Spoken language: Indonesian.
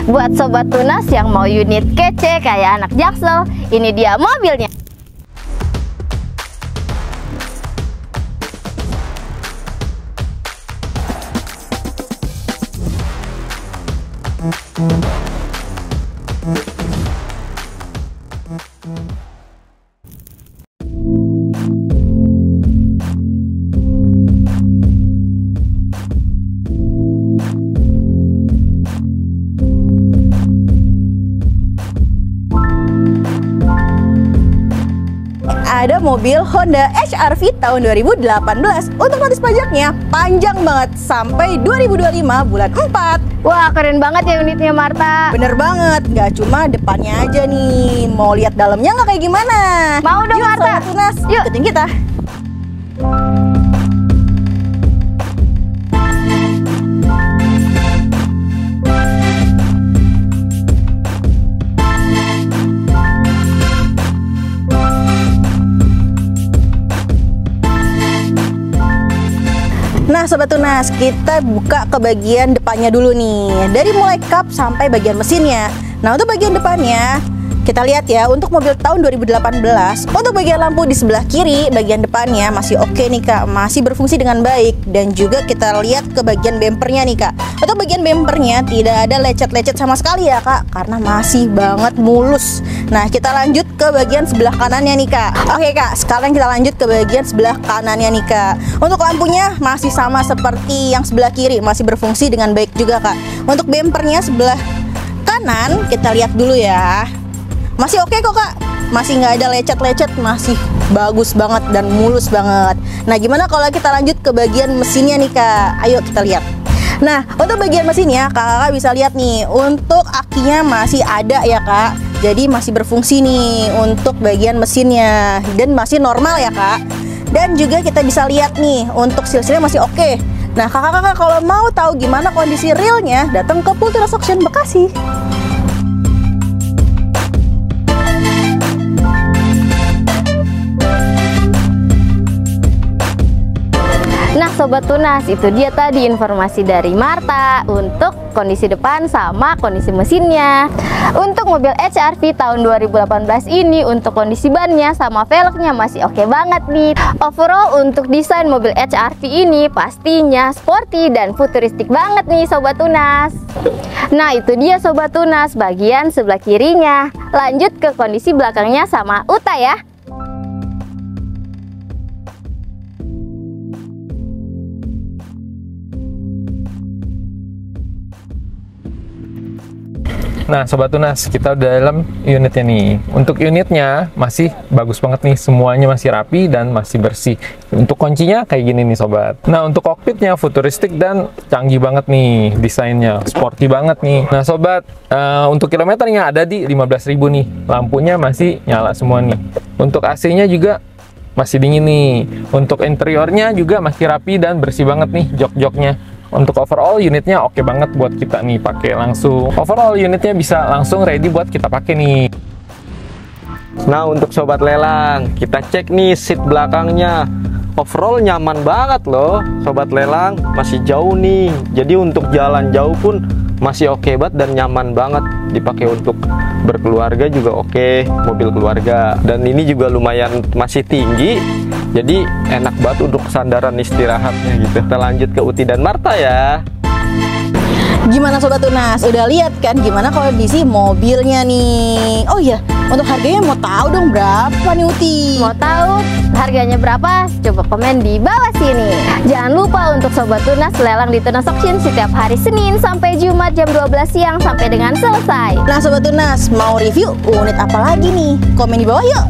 Buat Sobat Tunas yang mau unit kece kayak anak Jaksel, ini dia mobilnya. Ada mobil Honda HR-V tahun 2018. Untuk notis pajaknya panjang banget sampai 2025 bulan 4. Wah, keren banget ya unitnya, Marta. Bener banget, nggak cuma depannya aja nih. Mau lihat dalamnya nggak kayak gimana? Mau dong, Yuk, Marta. Sobat Tunas, Yuk. ikutin kita. Nah Sobat Tunas, kita buka ke bagian depannya dulu nih. Dari mulai kap sampai bagian mesinnya. Nah untuk bagian depannya, kita lihat ya, untuk mobil tahun 2018, untuk bagian lampu di sebelah kiri, bagian depannya masih oke nih Kak, masih berfungsi dengan baik. Dan juga kita lihat ke bagian bempernya nih Kak. Untuk bagian bempernya tidak ada lecet-lecet sama sekali ya Kak, karena masih banget mulus. Nah kita lanjut ke bagian sebelah kanannya nih Kak. Oke Kak, sekarang kita lanjut ke bagian sebelah kanannya nih Kak. Untuk lampunya masih sama seperti yang sebelah kiri, masih berfungsi dengan baik juga Kak. Untuk bempernya sebelah kanan, kita lihat dulu ya. Masih oke kok Kak, masih nggak ada lecet-lecet, masih bagus banget dan mulus banget. Nah gimana kalau kita lanjut ke bagian mesinnya nih Kak, ayo kita lihat. Nah untuk bagian mesinnya kakak bisa lihat nih, untuk akinya masih ada ya Kak, jadi masih berfungsi nih untuk bagian mesinnya dan masih normal ya Kak. Dan juga kita bisa lihat nih untuk seal-sealnya masih oke. Nah kakak-kakak kalau mau tahu gimana kondisi realnya, datang ke Pultiras Auction Bekasi. Nah Sobat Tunas, itu dia tadi informasi dari Marta untuk kondisi depan sama kondisi mesinnya. Untuk mobil HR-V tahun 2018 ini, untuk kondisi bannya sama velgnya masih oke banget nih. Overall untuk desain mobil HR-V ini pastinya sporty dan futuristik banget nih Sobat Tunas. Nah itu dia Sobat Tunas bagian sebelah kirinya. Lanjut ke kondisi belakangnya sama Uta ya. Nah Sobat Tunas, kita udah dalam unitnya nih. Untuk unitnya masih bagus banget nih, semuanya masih rapi dan masih bersih. Untuk kuncinya kayak gini nih Sobat. Nah untuk kokpitnya futuristik dan canggih banget nih, desainnya sporty banget nih. Nah Sobat, untuk kilometernya ada di 15.000 nih. Lampunya masih nyala semua nih. Untuk AC-nya juga masih dingin nih. Untuk interiornya juga masih rapi dan bersih banget nih jok-joknya. Untuk overall unitnya oke banget buat kita nih pakai langsung. Overall unitnya bisa langsung ready buat kita pakai nih. Nah untuk sobat lelang, kita cek nih seat belakangnya. Overall nyaman banget loh sobat lelang, masih jauh nih. Jadi untuk jalan jauh pun masih oke banget dan nyaman banget. Dipakai untuk berkeluarga juga oke, mobil keluarga. Dan ini juga lumayan masih tinggi, jadi enak banget untuk sandaran istirahatnya gitu. Kita lanjut ke Uti dan Marta ya. Gimana Sobat Tunas? Udah lihat kan gimana kondisi mobilnya nih? Oh iya, untuk harganya mau tahu dong berapa nih Uti? Mau tahu harganya berapa? Coba komen di bawah sini. Jangan lupa untuk Sobat Tunas lelang di Tunas Auction setiap hari Senin sampai Jumat jam 12 siang sampai dengan selesai. Nah Sobat Tunas, mau review unit apa lagi nih? Komen di bawah yuk!